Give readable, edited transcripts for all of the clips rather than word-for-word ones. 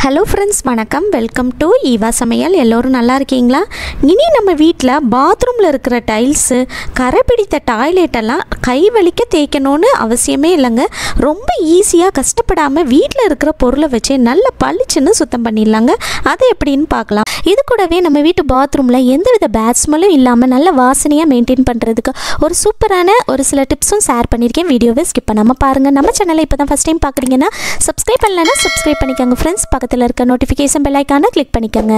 Hello friends, வணக்கம். Welcome to Eva சமையல். எல்லோரும் நல்லா இருக்கீங்களா? இனி நம்ம வீட்டில் பாத்ரூமில் இருக்கிற டைல்ஸு, கரை பிடித்த டாய்லெட்டெல்லாம் கை வலிக்க தேய்க்கணும்னு அவசியமே இல்லைங்க. ரொம்ப ஈஸியாக கஷ்டப்படாமல் வீட்டில் இருக்கிற பொருளை வச்சு நல்ல பளிச்சுன்னு சுத்தம் பண்ணிடலாங்க. அது எப்படின்னு பார்க்கலாம். இது கூடவே நம்ம வீட்டு பாத்ரூமில் எந்தவித பேட் ஸ்மெல்லும் இல்லாமல் நல்ல வாசனையாக மெயின்டைன் பண்ணுறதுக்கு ஒரு சூப்பரான ஒரு சில டிப்ஸும் ஷேர் பண்ணியிருக்கேன். வீடியோவை ஸ்கிப் பண்ணாமல் பாருங்கள். நம்ம சேனலை இப்போ தான் ஃபஸ்ட் டைம் பார்க்குறீங்கன்னா சப்ஸ்கிரைப் பண்ணலைன்னா சப்ஸ்கிரைப் பண்ணிக்கோங்க ஃப்ரெண்ட்ஸ். பக்கத்தில் இருக்க நோட்டிஃபிகேஷன் பெல் ஐக்கானை கிளிக் பண்ணிக்கோங்க.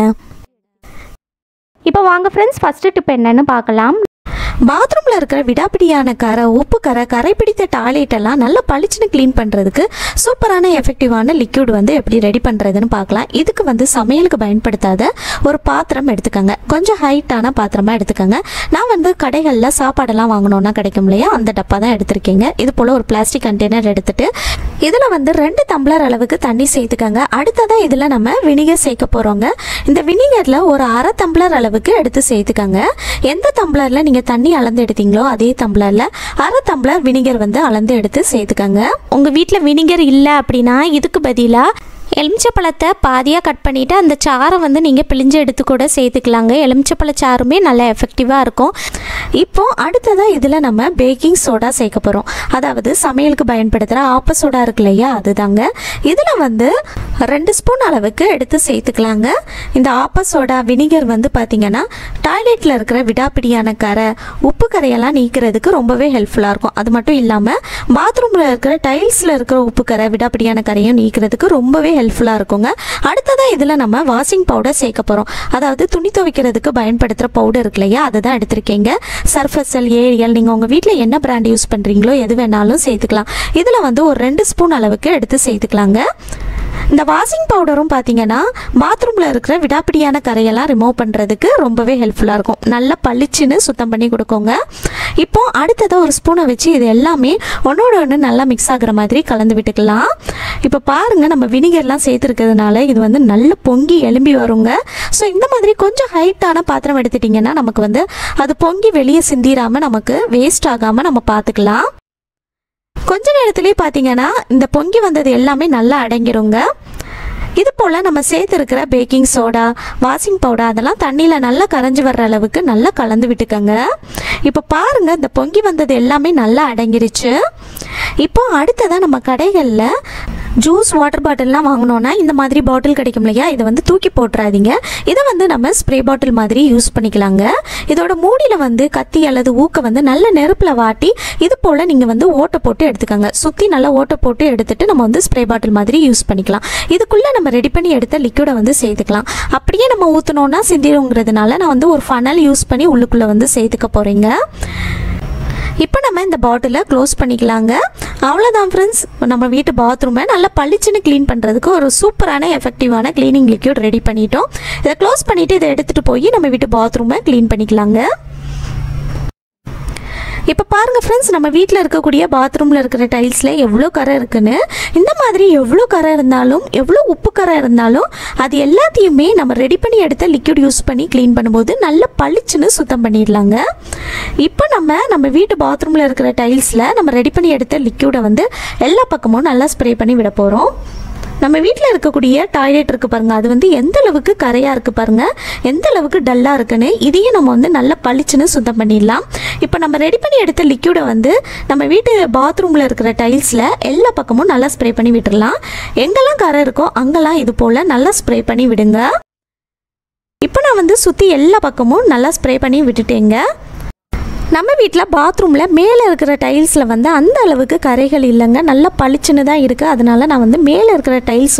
இப்போ வாங்க ஃப்ரெண்ட்ஸ், ஃபஸ்ட்டு டிப் என்னன்னு பார்க்கலாம். பாத்ரூமில் இருக்கிற விடாப்பிடியான கரை, உப்பு கரை, கரை பிடித்த டாய்லெட்டெல்லாம் நல்லா பளிச்சுன்னு க்ளீன் பண்ணுறதுக்கு சூப்பரான எஃபெக்டிவான லிக்யூட் எப்படி ரெடி பண்ணுறதுன்னு பார்க்கலாம். இதுக்கு சமையலுக்கு பயன்படுத்தாத ஒரு பாத்திரம் எடுத்துக்கோங்க. கொஞ்சம் ஹைட்டான பாத்திரமாக எடுத்துக்கோங்க. நான் கடைகளில் சாப்பாடெல்லாம் வாங்கணுன்னா கிடைக்கும் இல்லையா, அந்த டப்பா தான் எடுத்திருக்கீங்க. இது போல் ஒரு பிளாஸ்டிக் கண்டெய்னர் எடுத்துட்டு இதில் 2 டம்ளர் அளவுக்கு தண்ணி சேர்த்துக்கோங்க. அடுத்ததான் இதில் நம்ம வினிகர் சேர்க்க போகிறோங்க. இந்த வினிகரில் ஒரு அரை டம்ளர் அளவுக்கு எடுத்து சேர்த்துக்கோங்க. எந்த டம்ளரில் நீங்கள் தண்ணி அளந்து எடுத்தீங்களோ அதே டம்ளர்ல அரை டம்ளர் வினிகர் அளந்து எடுத்து சேர்த்துக்கங்க. உங்க வீட்டில் வினிகர் இல்லை அப்படின்னா இதுக்கு பதிலாக எலுமிச்சப்பழத்தை பாதியாக கட் பண்ணிவிட்டு அந்த சாரை நீங்கள் பிழிஞ்சு எடுத்து கூட சேர்த்துக்கலாங்க. எலுமிச்சப்பழ சாருமே நல்லா எஃபெக்டிவாக இருக்கும். இப்போது அடுத்ததாக இதில் நம்ம பேக்கிங் சோடா சேர்க்க போகிறோம். அதாவது சமையலுக்கு பயன்படுத்துகிற ஆப்ப சோடா இருக்கு இல்லையா, அதுதாங்க. இதில் 2 ஸ்பூன் அளவுக்கு எடுத்து சேர்த்துக்கலாங்க. இந்த ஆப்ப சோடா வினிகர் பார்த்திங்கன்னா டாய்லெட்டில் இருக்கிற விடாப்பிடியான கரை, உப்பு கரையெல்லாம் நீக்கிறதுக்கு ரொம்பவே ஹெல்ப்ஃபுல்லாக இருக்கும். அது மட்டும் இல்லாமல் பாத்ரூமில் இருக்கிற டைல்ஸில் இருக்கிற உப்பு கரை, விடாப்பிடியான கரையும் நீக்கிறதுக்கு ரொம்பவே ஹெல்ப்ஃபுல்லாக இருக்குங்க. அடுத்ததான் இதில் நம்ம வாஷிங் பவுடர் சேர்க்க போகிறோம். அதாவது துணி துவைக்கிறதுக்கு பயன்படுத்துகிற பவுடர் இருக்கு இல்லையா, அதை தான் எடுத்திருக்கீங்க. சர்ஃபெக்சல், ஏரியல், நீங்கள் உங்கள் வீட்டில் என்ன பிராண்ட் யூஸ் பண்ணுறீங்களோ எது வேணாலும் சேர்த்துக்கலாம். இதில் ஒரு 2 ஸ்பூன் அளவுக்கு எடுத்து சேர்த்துக்கலாங்க. இந்த வாஷிங் பவுடரும் பார்த்தீங்கன்னா பாத்ரூமில் இருக்கிற விடாப்பிடியான கரையெல்லாம் ரிமூவ் பண்ணுறதுக்கு ரொம்பவே ஹெல்ப்ஃபுல்லாக இருக்கும். நல்லா பளிச்சுன்னு சுத்தம் பண்ணி கொடுக்குங்க. இப்போ அடுத்ததாக ஒரு ஸ்பூனை வச்சு இது எல்லாமே ஒன்றோட ஒன்று நல்லா மிக்ஸ் ஆகிற மாதிரி கலந்து விட்டுக்கலாம். இப்போ பாருங்கள், நம்ம வினிகர்லாம் சேர்த்துருக்கிறதுனால இது நல்ல பொங்கி எலும்பி வருங்க. ஸோ இந்த மாதிரி கொஞ்சம் ஹைட்டான பாத்திரம் எடுத்துட்டிங்கன்னா நமக்கு அது பொங்கி வெளியே சிந்திராமல் நமக்கு வேஸ்ட் ஆகாமல் நம்ம பார்த்துக்கலாம். கொஞ்ச நேரத்திலே பார்த்தீங்கன்னா இந்த பொங்கி வந்தது எல்லாமே நல்லா அடங்கிருங்க. இது போல் நம்ம சேர்த்துருக்கிற பேக்கிங் சோடா, வாஷிங் பவுடர் அதெல்லாம் தண்ணியில் நல்லா கரைஞ்சி வர்ற அளவுக்கு நல்லா கலந்து விட்டுக்கோங்க. இப்போ பாருங்கள், இந்த பொங்கி வந்தது எல்லாமே நல்லா அடங்கிருச்சு. இப்போ அடுத்ததாக நம்ம கடைகளில் ஜூஸ், வாட்டர் பாட்டில்லாம் வாங்கினோன்னா இந்த மாதிரி பாட்டில் கிடைக்கும் இல்லையா, இதை தூக்கி போட்டுறாதீங்க. இதை நம்ம ஸ்ப்ரே பாட்டில் மாதிரி யூஸ் பண்ணிக்கலாங்க. இதோட மூடியில் கத்தி அல்லது ஊக்க நல்ல நெருப்பில் வாட்டி இது போல் நீங்கள் ஓட்டை போட்டு எடுத்துக்கோங்க. சுற்றி நல்லா ஓட்டை போட்டு எடுத்துட்டு நம்ம ஸ்ப்ரே பாட்டில் மாதிரி யூஸ் பண்ணிக்கலாம். இதுக்குள்ளே நம்ம ரெடி பண்ணி எடுத்த லிக்விடை சேர்த்துக்கலாம். அப்படியே நம்ம ஊற்றினோன்னா சிந்திருங்கிறதுனால நான் ஒரு ஃபனல் யூஸ் பண்ணி உள்ளுக்குள்ளே சேர்த்துக்க போகிறேங்க. இப்போ நம்ம இந்த பாட்டிலை க்ளோஸ் பண்ணிக்கலாங்க. அவ்வளோதான் ஃப்ரெண்ட்ஸ், நம்ம வீட்டு பாத்ரூமை நல்லா பளிச்சுன்னு க்ளீன் பண்ணுறதுக்கு ஒரு சூப்பரான எஃபெக்டிவான க்ளீனிங் லிக்யூட் ரெடி பண்ணிட்டோம். இதை க்ளோஸ் பண்ணிவிட்டு இதை எடுத்துகிட்டு போய் நம்ம வீட்டு பாத்ரூமை க்ளீன் பண்ணிக்கலாங்க. இப்போ பாருங்கள் ஃப்ரெண்ட்ஸ், நம்ம வீட்டில் இருக்கக்கூடிய பாத்ரூமில் இருக்கிற டைல்ஸில் எவ்வளோ கரை இருக்குன்னு. இந்த மாதிரி எவ்வளோ கரை இருந்தாலும், எவ்வளோ உப்பு கரை இருந்தாலும் அது எல்லாத்தையுமே நம்ம ரெடி பண்ணி எடுத்த லிக்விட் யூஸ் பண்ணி க்ளீன் பண்ணும்போது நல்ல பளிச்சுன்னு சுத்தம் பண்ணிடலாங்க. இப்போ நம்ம வீட்டு பாத்ரூமில் இருக்கிற டைல்ஸில் நம்ம ரெடி பண்ணி எடுத்த லிக்விடை எல்லா பக்கமும் நல்லா ஸ்ப்ரே பண்ணி விட போகிறோம். நம்ம வீட்டில் இருக்கக்கூடிய டாய்லெட் இருக்குது பாருங்கள், அது எந்த அளவுக்கு கரையாக இருக்குது பாருங்கள், எந்த அளவுக்கு டல்லாக இருக்குன்னு. இதையும் நம்ம நல்லா பளிச்சுன்னு சுத்தம் பண்ணிடலாம். இப்போ நம்ம ரெடி பண்ணி எடுத்த லிக்யூடை நம்ம வீட்டு பாத்ரூமில் இருக்கிற டைல்ஸில் எல்லா பக்கமும் நல்லா ஸ்ப்ரே பண்ணி விட்டுடலாம். எங்கெல்லாம் கரை இருக்கோ அங்கெல்லாம் இது போல் நல்லா ஸ்ப்ரே பண்ணி விடுங்க. இப்போ நான் சுற்றி எல்லா பக்கமும் நல்லா ஸ்ப்ரே பண்ணி விட்டுட்டேங்க. நம்ம வீட்டில் பாத்ரூமில் மேலே இருக்கிற டைல்ஸில் அந்த அளவுக்கு கரைகள் இல்லைங்க, நல்லா பளிச்சுன்னு தான் இருக்குது. அதனால் நான் மேலே இருக்கிற டைல்ஸ்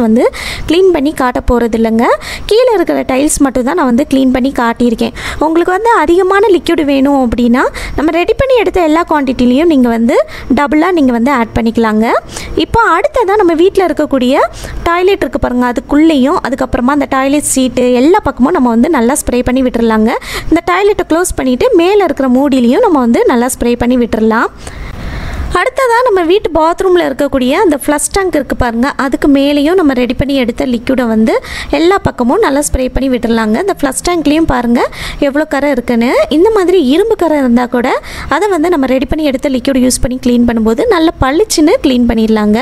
க்ளீன் பண்ணி காட்ட போகிறது இல்லைங்க. கீழே இருக்கிற டைல்ஸ் மட்டும் தான் நான் க்ளீன் பண்ணி காட்டியிருக்கேன். உங்களுக்கு அதிகமான லிக்விட் வேணும் அப்படின்னா நம்ம ரெடி பண்ணி எடுத்த எல்லா குவான்டிட்டிலையும் நீங்கள் டபுளாக நீங்கள் ஆட் பண்ணிக்கலாங்க. இப்போ அடுத்ததான் நம்ம வீட்டில் இருக்கக்கூடிய டாய்லெட் இருக்குது பாருங்கள், அதுக்குள்ளேயும் அதுக்கப்புறமா அந்த டாய்லெட் சீட்டு எல்லா பக்கமும் நம்ம நல்லா ஸ்ப்ரே பண்ணி விட்டுடலாங்க. இந்த டாய்லெட்டை க்ளோஸ் பண்ணிவிட்டு மேலே இருக்கிற மூடிலையும் நம்ம நல்லா ஸ்ப்ரே பண்ணி விட்டுடலாம். அடுத்ததாக நம்ம வீட்டு பாத்ரூமில் இருக்கக்கூடிய அந்த ஃப்ளஷ் டேங்க் இருக்குது பாருங்கள், அதுக்கு மேலேயும் நம்ம ரெடி பண்ணி எடுத்த லிக்விடை வந்து எல்லா பக்கமும் நல்லா ஸ்ப்ரே பண்ணி விட்டுடலாங்க. இந்த ஃப்ளஷ் டேங்க்லேயும் பாருங்கள் எவ்வளோ கரை இருக்குன்னு. இந்த மாதிரி இரும்பு கரை இருந்தால் கூட அதை வந்து நம்ம ரெடி பண்ணி எடுத்த லிக்விட் யூஸ் பண்ணி க்ளீன் பண்ணும்போது நல்லா பளிச்சுன்னு க்ளீன் பண்ணிடலாங்க.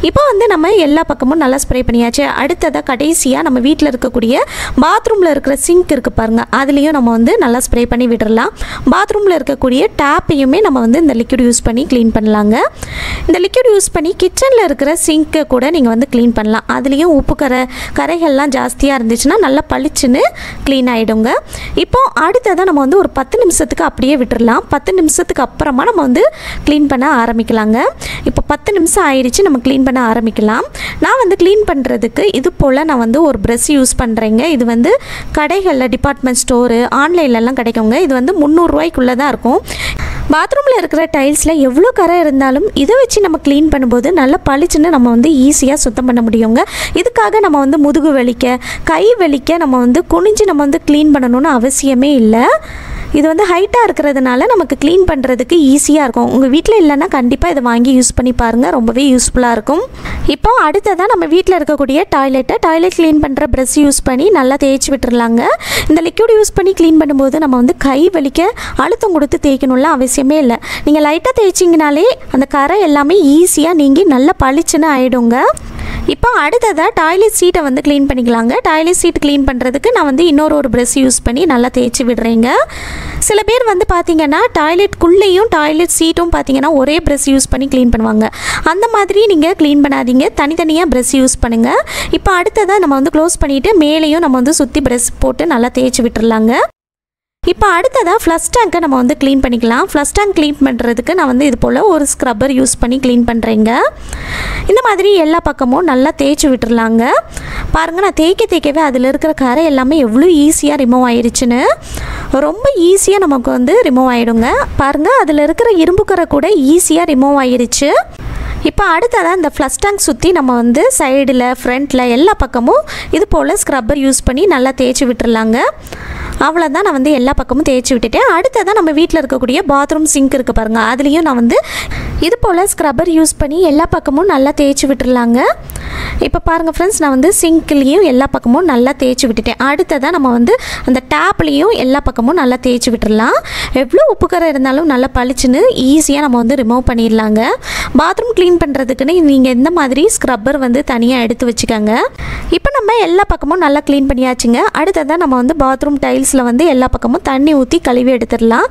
இப்போ வந்து நம்ம எல்லா பக்கமும் நல்லா ஸ்ப்ரே பண்ணியாச்சு. அடுத்ததாக கடைசியாக நம்ம வீட்டில் இருக்கக்கூடிய பாத்ரூமில் இருக்கிற சிங்க் இருக்குது பாருங்கள், அதுலேயும் நம்ம வந்து நல்லா ஸ்ப்ரே பண்ணி விட்டுடலாம். பாத்ரூமில் இருக்கக்கூடிய டேப்பையுமே நம்ம வந்து இந்த லிக்விட் யூஸ் பண்ணி க்ளீன் பண்ணலாங்க. இந்த லிக்விட் யூஸ் பண்ணி கிச்சனில் இருக்கிற சிங்க்கை கூட நீங்கள் வந்து க்ளீன் பண்ணலாம். அதுலேயும் உப்பு கரைகள்லாம் ஜாஸ்தியாக இருந்துச்சுன்னா நல்லா பளிச்சுன்னு க்ளீன் ஆகிடுங்க. இப்போ அடுத்ததாக நம்ம வந்து ஒரு 10 நிமிஷத்துக்கு அப்படியே விட்டுடலாம். 10 நிமிஷத்துக்கு அப்புறமா நம்ம வந்து க்ளீன் பண்ண ஆரம்பிக்கலாங்க. இப்போ 10 நிமிஷம் ஆயிடுச்சு, நம்ம க்ளீன் பண்ண ஆரம்பிக்கலாம். நான் வந்து க்ளீன் பண்ணுறதுக்கு இது போல் நான் வந்து ஒரு ப்ரஷ் யூஸ் பண்ணுறேங்க. இது வந்து கடைகளில் டிபார்ட்மெண்ட் ஸ்டோரு ஆன்லைன்லலாம் கிடைக்குங்க. இது வந்து 300 ரூபாய்க்குள்ளே தான் இருக்கும். பாத்ரூமில் இருக்கிற டைல்ஸில் எவ்வளோ கரை இருந்தாலும் இதை வச்சு நம்ம க்ளீன் பண்ணும்போது நல்லா பளிச்சுன்னு நம்ம வந்து ஈஸியாக சுத்தம் பண்ண முடியுங்க. இதுக்காக நம்ம வந்து முதுகு வலிக்க கை வலிக்க நம்ம வந்து குனிஞ்சு நம்ம வந்து க்ளீன் பண்ணணும்னு அவசியமே இல்லை. இது வந்து ஹைட்டாக இருக்கிறதுனால நமக்கு க்ளீன் பண்ணுறதுக்கு ஈஸியாக இருக்கும். உங்கள் வீட்டில் இல்லைன்னா கண்டிப்பாக இதை வாங்கி யூஸ் பண்ணி பாருங்கள், ரொம்பவே யூஸ்ஃபுல்லாக இருக்கும். இப்போ அடுத்ததாக நம்ம வீட்டில் இருக்கக்கூடிய டாய்லெட் க்ளீன் பண்ணுற ப்ரஷ் யூஸ் பண்ணி நல்லா தேய்ச்சி விட்டுறலாங்க. இந்த லிக்விட் யூஸ் பண்ணி க்ளீன் பண்ணும்போது நம்ம வந்து கை வலிக்க அழுத்தம் கொடுத்து தேய்க்கணும்லாம் அவசியமே இல்லை. நீங்கள் லைட்டாக தேய்ச்சிங்கனாலே அந்த கரை எல்லாமே ஈஸியாக நீங்கி நல்லா பளிச்சுன்னு ஆகிடுங்க. இப்போ அடுத்ததாக டாய்லெட் சீட்டை வந்து க்ளீன் பண்ணிக்கலாங்க. டாய்லெட் சீட் க்ளீன் பண்ணுறதுக்கு நான் வந்து இன்னொரு ப்ரஷ் யூஸ் பண்ணி நல்லா தேய்ச்சி விடுறேங்க. சில பேர் வந்து பார்த்திங்கன்னா டாய்லெட்குள்ளேயும் டாய்லெட் சீட்டும் பார்த்திங்கன்னா ஒரே ப்ரஷ் யூஸ் பண்ணி க்ளீன் பண்ணுவாங்க. அந்த மாதிரி நீங்கள் க்ளீன் பண்ணாதீங்க, தனித்தனியாக ப்ரஷ் யூஸ் பண்ணுங்கள். இப்போ அடுத்ததாக நம்ம வந்து க்ளோஸ் பண்ணிவிட்டு மேலேயும் நம்ம வந்து சுற்றி ப்ரஷ் போட்டு நல்லா தேய்ச்சி விட்டுறலாங்க. இப்போ அடுத்ததாக ஃப்ளஷ் டேங்க்கை நம்ம வந்து க்ளீன் பண்ணிக்கலாம். ஃப்ளஷ் டேங்க் க்ளீன் பண்ணுறதுக்கு நான் வந்து இது போல் ஒரு ஸ்க்ரப்பர் யூஸ் பண்ணி க்ளீன் பண்ணுறேங்க. இந்த மாதிரி எல்லா பக்கமும் நல்லா தேய்ச்சி விட்டுறலாங்க. பாருங்கள், நான் தேய்க்கவே அதில் இருக்கிற கரை எல்லாமே எவ்வளோ ஈஸியாக ரிமூவ் ஆயிடுச்சுன்னு. ரொம்ப ஈஸியாக நமக்கு வந்து ரிமூவ் ஆகிடுங்க. பாருங்கள், அதில் இருக்கிற இரும்பு கரை கூட ஈஸியாக ரிமூவ் ஆயிடுச்சு. இப்போ அடுத்ததாக இந்த ஃப்ளஷ் டேங்க் சுற்றி நம்ம வந்து சைடில் ஃப்ரண்ட்டில் எல்லா பக்கமும் இது போல் ஸ்க்ரப்பர் யூஸ் பண்ணி நல்லா தேய்ச்சி விட்டுறலாங்க. அவ்வளோதான், நான் வந்து எல்லா பக்கமும் தேய்ச்சி விட்டுட்டேன். அடுத்ததான் நம்ம வீட்டில் இருக்கக்கூடிய பாத்ரூம் சிங்க் இருக்குது பாருங்கள், அதுலேயும் நான் வந்து இது போல் ஸ்க்ரப்பர் யூஸ் பண்ணி எல்லா பக்கமும் நல்லா தேய்ச்சி விட்டுறலாங்க. இப்போ பாருங்கள் ஃப்ரெண்ட்ஸ், நான் வந்து சிங்க்லேயும் எல்லா பக்கமும் நல்லா தேய்ச்சி விட்டுட்டேன். அடுத்ததான் நம்ம வந்து அந்த டேப்லேயும் எல்லா பக்கமும் நல்லா தேய்ச்சி விட்டுடலாம். எவ்வளோ உப்புக்கரை இருந்தாலும் நல்லா பளிச்சுன்னு ஈஸியாக நம்ம வந்து ரிமூவ் பண்ணிடலாங்க. பாத்ரூம் க்ளீன் பண்ணுறதுக்குன்னு நீங்கள் இந்த மாதிரி ஸ்க்ரப்பர் வந்து தனியாக எடுத்து வச்சுக்கோங்க. இப்போ நம்ம எல்லா பக்கமும் நல்லா க்ளீன் பண்ணியாச்சுங்க. அடுத்ததான் நம்ம வந்து பாத்ரூம் டைல்ஸில் வந்து எல்லா பக்கமும் தண்ணி ஊற்றி கழுவி எடுத்துடலாம்.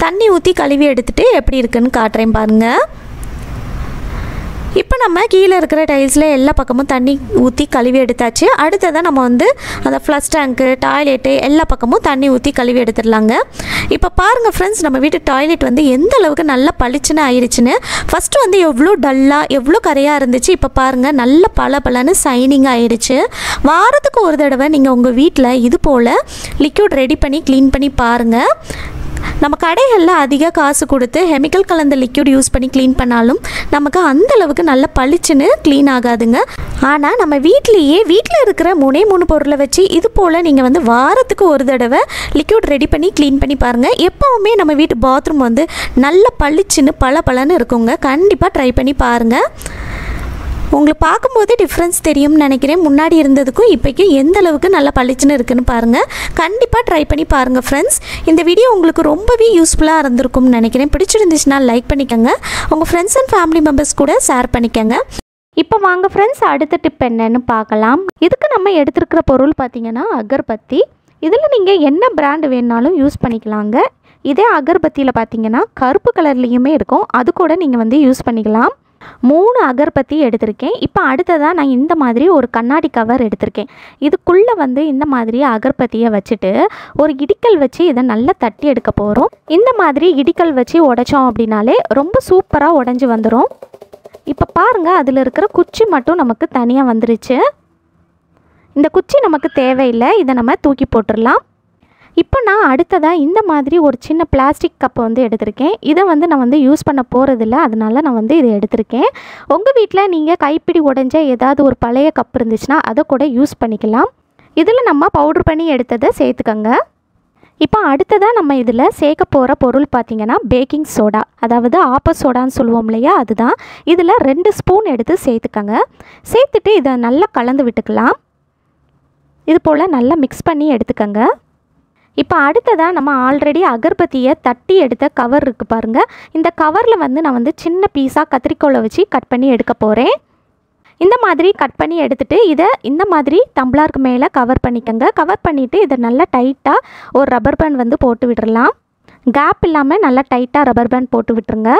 தண்ணி ஊற்றி கழுவி எடுத்துகிட்டு எப்படி இருக்குன்னு காட்டுறேன் பாருங்கள். இப்போ நம்ம கீழே இருக்கிற டைல்ஸில் எல்லா பக்கமும் தண்ணி ஊற்றி கழுவி எடுத்தாச்சு. அடுத்ததான் நம்ம வந்து அந்த ஃப்ளஷ் டேங்க்கு டாய்லெட்டு எல்லா பக்கமும் தண்ணி ஊற்றி கழுவி எடுத்துடலாங்க. இப்போ பாருங்கள் ஃப்ரெண்ட்ஸ், நம்ம வீட்டு டாய்லெட் வந்து எந்த அளவுக்கு நல்லா பளிச்சுன்னு ஆயிடுச்சுன்னு. ஃபஸ்ட்டு வந்து எவ்வளோ டல்லாக எவ்வளோ கரையாக இருந்துச்சு, இப்போ பாருங்கள் நல்ல பளபளன்னு சைனிங் ஆயிடுச்சு. வாரத்துக்கு ஒரு தடவை நீங்கள் உங்கள் வீட்டில் இது போல் லிக்விட் ரெடி பண்ணி க்ளீன் பண்ணி பாருங்கள். நம்ம கடைகளில் அதிக காசு கொடுத்து கெமிக்கல் கலந்த லிக்விட் யூஸ் பண்ணி க்ளீன் பண்ணாலும் நமக்கு அந்தளவுக்கு நல்ல பளிச்சுன்னு க்ளீன் ஆகாதுங்க. ஆனால் நம்ம வீட்டில் இருக்கிற 3 பொருளை வச்சு இது போல் நீங்கள் வந்து வாரத்துக்கு ஒரு தடவை லிக்விட் ரெடி பண்ணி க்ளீன் பண்ணி பாருங்கள். எப்போவுமே நம்ம வீட்டு பாத்ரூம் வந்து நல்ல பளிச்சுன்னு பளபளன்னு இருக்குங்க. கண்டிப்பாக ட்ரை பண்ணி பாருங்கள். உங்களுக்கு பார்க்கும்போது டிஃப்ரென்ஸ் தெரியும்னு நினைக்கிறேன். முன்னாடி இருந்ததுக்கும் இப்போக்கும் எந்த அளவுக்கு நல்லா பளிச்சுன்னு இருக்குன்னு பாருங்கள். கண்டிப்பாக ட்ரை பண்ணி பாருங்கள் ஃப்ரெண்ட்ஸ். இந்த வீடியோ உங்களுக்கு ரொம்பவே யூஸ்ஃபுல்லாக இருந்திருக்கும்னு நினைக்கிறேன். பிடிச்சிருந்துச்சுன்னா லைக் பண்ணிக்கோங்க, உங்கள் ஃப்ரெண்ட்ஸ் அண்ட் ஃபேமிலி மெம்பர்ஸ் கூட ஷேர் பண்ணிக்கோங்க. இப்போ வாங்க ஃப்ரெண்ட்ஸ், அடுத்த டிப் என்னன்னு பார்க்கலாம். இதுக்கு நம்ம எடுத்துருக்கிற பொருள் பார்த்திங்கன்னா அகர்பத்தி. இதில் நீங்கள் என்ன பிராண்டு வேணுனாலும் யூஸ் பண்ணிக்கலாங்க. இதே அகர்பத்தியில் பார்த்திங்கன்னா கருப்பு கலர்லேயுமே இருக்கும், அது கூட நீங்கள் வந்து யூஸ் பண்ணிக்கலாம். 3 அகர்பத்தி எடுத்திருக்கேன். இப்போ அடுத்ததாக நான் இந்த மாதிரி ஒரு கண்ணாடி கவர் எடுத்திருக்கேன். இதுக்குள்ளே வந்து இந்த மாதிரி அகர்பத்தியை வச்சுட்டு ஒரு இடிக்கல் வச்சு இதை நல்லா தட்டி எடுக்க போகிறோம். இந்த மாதிரி இடிக்கல் வச்சு உடைச்சோம் அப்படின்னாலே ரொம்ப சூப்பராக உடஞ்சி வந்துடும். இப்போ பாருங்கள், அதில் இருக்கிற குச்சி மட்டும் நமக்கு தனியாக வந்துருச்சு. இந்த குச்சி நமக்கு தேவையில்லை, இதை நம்ம தூக்கி போட்டுடலாம். இப்போ நான் அடுத்ததாக இந்த மாதிரி ஒரு சின்ன பிளாஸ்டிக் கப்பை வந்து எடுத்திருக்கேன். இதை வந்து நான் வந்து யூஸ் பண்ண போகிறதில்ல, அதனால நான் வந்து இதை எடுத்திருக்கேன். உங்கள் வீட்டில் நீங்கள் கைப்பிடி உடைஞ்ச ஏதாவது ஒரு பழைய கப் இருந்துச்சுன்னா அதை கூட யூஸ் பண்ணிக்கலாம். இதில் நம்ம பவுட்ரு பண்ணி எடுத்ததை சேர்த்துக்கோங்க. இப்போ அடுத்ததாக நம்ம இதில் சேர்க்க போகிற பொருள் பார்த்திங்கன்னா பேக்கிங் சோடா, அதாவது ஆப்ப சோடான்னு சொல்லுவோம் இல்லையா, அதுதான். இதில் 2 ஸ்பூன் எடுத்து சேர்த்துக்கங்க. சேர்த்துட்டு இதை நல்லா கலந்து விட்டுக்கலாம். இது போல் நல்லா மிக்ஸ் பண்ணி எடுத்துக்கங்க. இப்போ அடுத்ததாக நம்ம ஆல்ரெடி அகர்பத்தியை தட்டி எடுத்த கவர் இருக்குது பாருங்கள். இந்த கவரில் நான் சின்ன பீஸாக கத்திரிக்கோலை வச்சு கட் பண்ணி எடுக்க போகிறேன். இந்த மாதிரி கட் பண்ணி எடுத்துகிட்டு இதை இந்த மாதிரி டம்ளருக்கு மேலே கவர் பண்ணிக்கங்க. கவர் பண்ணிவிட்டு இதை நல்லா டைட்டாக ஒரு ரப்பர் பேண்ட் போட்டு விட்டுடலாம். கேப் இல்லாமல் நல்லா டைட்டாக ரப்பர் பேண்ட் போட்டு விட்டுருங்க.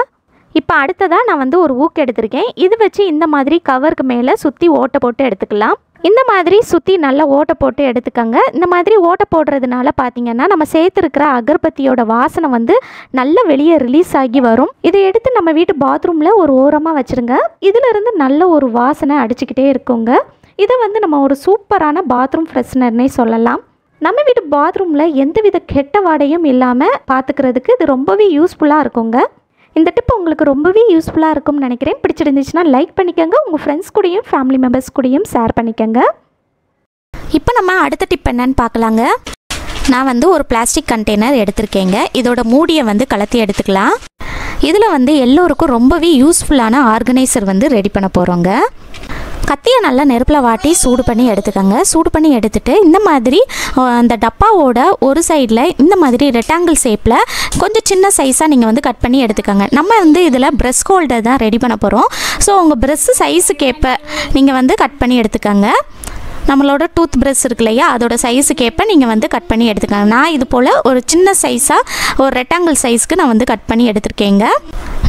இப்போ அடுத்ததாக நான் ஒரு ஊக்கு எடுத்திருக்கேன். இது வச்சு இந்த மாதிரி கவருக்கு மேலே சுற்றி ஓட்டை போட்டு எடுத்துக்கலாம். இந்த மாதிரி சுற்றி நல்லா ஓட்டை போட்டு எடுத்துக்கங்க. இந்த மாதிரி ஓட்டை போடுறதுனால பார்த்திங்கன்னா நம்ம சேர்த்துருக்கிற அகர்பத்தியோட வாசனை நல்லா வெளியே ரிலீஸ் ஆகி வரும். இதை எடுத்து நம்ம வீட்டு பாத்ரூமில் ஒரு ஓரமாக வச்சுருங்க. இதிலிருந்து நல்ல ஒரு வாசனை அடிச்சுக்கிட்டே இருக்குங்க. இதை நம்ம ஒரு சூப்பரான பாத்ரூம் ஃப்ரெஷ்னர்னே சொல்லலாம். நம்ம வீட்டு பாத்ரூமில் எந்தவித கெட்ட வாடையும் இல்லாமல் பார்த்துக்கிறதுக்கு இது ரொம்பவே யூஸ்ஃபுல்லாக இருக்குங்க. இந்த டிப் உங்களுக்கு ரொம்பவே யூஸ்ஃபுல்லாக இருக்கும்னு நினைக்கிறேன். பிடிச்சிருந்துச்சுன்னா லைக் பண்ணிக்கோங்க. உங்கள் ஃப்ரெண்ட்ஸ் கூடயும் ஃபேமிலி மெம்பர்ஸ் கூடயும் ஷேர் பண்ணிக்கோங்க. இப்போ நம்ம அடுத்த டிப் என்னன்னு பார்க்கலாங்க. நான் ஒரு பிளாஸ்டிக் கண்டெய்னர் எடுத்திருக்கேங்க. இதோட மூடியை கலத்தி எடுத்துக்கலாம். இதில் எல்லோருக்கும் ரொம்பவே யூஸ்ஃபுல்லான ஆர்கனைசர் ரெடி பண்ண போகிறோங்க. கத்தியை நல்லா நெருப்பில் வாட்டி சூடு பண்ணி எடுத்துக்கோங்க. சூடு பண்ணி எடுத்துகிட்டு இந்த மாதிரி அந்த டப்பாவோட ஒரு சைடில் இந்த மாதிரி ரெக்டாங்கிள் ஷேப்பில் கொஞ்சம் சின்ன சைஸாக நீங்கள் கட் பண்ணி எடுத்துக்கோங்க. நம்ம இதில் ப்ரெஷ் ஹோல்டர் தான் ரெடி பண்ண போகிறோம். ஸோ உங்கள் ப்ரெஷ் சைஸுக்கேற்ப நீங்கள் கட் பண்ணி எடுத்துக்கோங்க. நம்மளோட டூத் ப்ரஷ் இருக்கு இல்லையா, அதோட சைஸுக்கேற்ப நீங்கள் கட் பண்ணி எடுத்துக்கோங்க. நான் இது போல் ஒரு சின்ன சைஸாக ஒரு ரெக்டாங்கிள் சைஸ்க்கு நான் கட் பண்ணி எடுத்துருக்கேங்க.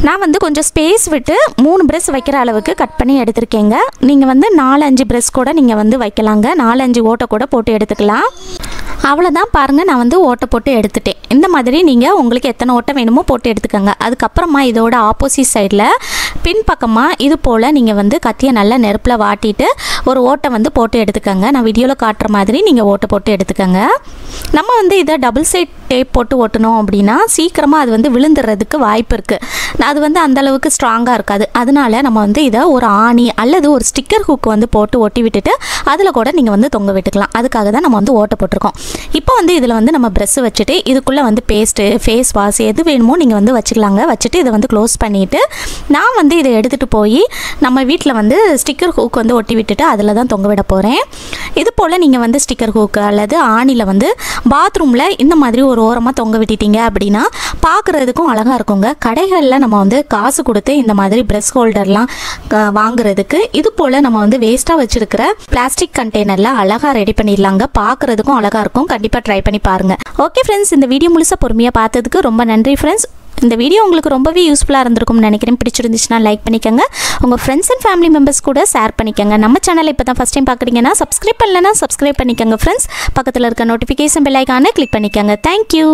நான் கொஞ்சம் ஸ்பேஸ் விட்டு 3 ப்ரஷ் வைக்கிற அளவுக்கு கட் பண்ணி எடுத்துருக்கேங்க. நீங்கள் 4-5 ப்ரஷ் கூட நீங்கள் வைக்கலாங்க. 4-5 ஓட்டை கூட போட்டு எடுத்துக்கலாம். அவ்வளோதான் பாருங்கள், நான் ஓட்டை போட்டு எடுத்துட்டேன். இந்த மாதிரி நீங்கள் உங்களுக்கு எத்தனை ஓட்டை வேணுமோ போட்டு எடுத்துக்கோங்க. அதுக்கப்புறமா இதோட ஆப்போசிட் சைடில் பின்பக்கமாக இது போல் நீங்கள் கத்தியை நல்லா நெருப்பில் வாட்டிட்டு ஒரு ஓட்டை போட்டு எடுத்துக்கோங்க. நான் வீடியோவில் காட்டுற மாதிரி நீங்கள் ஓட்டை போட்டு எடுத்துக்கோங்க. நம்ம இதை டபுள் சைட் டேப் போட்டு ஓட்டணும் அப்படின்னா சீக்கிரமாக அது விழுந்துடுறதுக்கு வாய்ப்பு இருக்குது. அது அந்தளவுக்கு ஸ்ட்ராங்காக இருக்காது. அதனால நம்ம இதை ஒரு ஆணி அல்லது ஒரு ஸ்டிக்கர் ஹூக் போட்டு ஒட்டி விட்டுட்டு அதில் கூட நீங்கள் தொங்க விட்டுக்கலாம். அதுக்காக தான் நம்ம ஓட்டை போட்டிருக்கோம். இப்போ இதில் நம்ம ப்ரெஷ் வச்சுட்டு இதுக்குள்ளே பேஸ்ட்டு, ஃபேஸ் வாஷ் எது வேணுமோ நீங்கள் வச்சுக்கலாங்க. வச்சுட்டு இதை க்ளோஸ் பண்ணிவிட்டு நான் இதை எடுத்துகிட்டு போய் நம்ம வீட்டில் ஸ்டிக்கர் ஹூக் ஒட்டி விட்டுட்டு அதில் தான் தொங்க விட போகிறேன். இது போல் நீங்கள் ஸ்டிக்கர் ஹூக் அல்லது ஆணியில் பாத்ரூமில் இந்த மாதிரி ஒரு ஓரமாக தொங்க விட்டுட்டீங்க அப்படின்னா பார்க்குறதுக்கும் அழகாக இருக்குங்க. கடைகளில் நம்ம காசு கொடுத்து இந்த மாதிரி ப்ரெஷ் ஹோல்டர்லாம் வாங்குறதுக்கு இது போல் நம்ம வேஸ்ட்டாக வச்சுருக்கிற பிளாஸ்டிக் கண்டெய்னரில் அழகாக ரெடி பண்ணிடலாங்க. பார்க்குறதுக்கும் அழகாக இருக்கும். கண்டிப்பாக ட்ரை பண்ணி பாருங்கள். ஓகே ஃப்ரெண்ட்ஸ், இந்த வீடியோ முழுசாக பொறுமையாக பார்த்ததுக்கு ரொம்ப நன்றி ஃப்ரெண்ட்ஸ். இந்த வீடியோ உங்களுக்கு ரொம்பவே யூஸ்ஃபுல்லாக இருந்திருக்கும்னு நினைக்கிறேன். பிடிச்சிருந்துச்சுன்னா லைக் பண்ணிக்கோங்க. உங்கள் ஃப்ரெண்ட்ஸ் அண்ட் ஃபேமிலி மெம்பர்ஸ் கூட ஷேர் பண்ணிக்கோங்க. நம்ம சேனலை இப்போ தான் ஃபஸ்ட் டைம் பார்க்குறீங்கன்னா சப்ஸ்கிரைப் பண்ணலன்னா சப்ஸ்கிரைப் பண்ணிக்கோங்க ஃப்ரெண்ட்ஸ். பக்கத்தில் இருக்க நோட்டிஃபிகேஷன் பெல் ஐகானை கிளிக் பண்ணிக்கோங்க. தேங்க்யூ.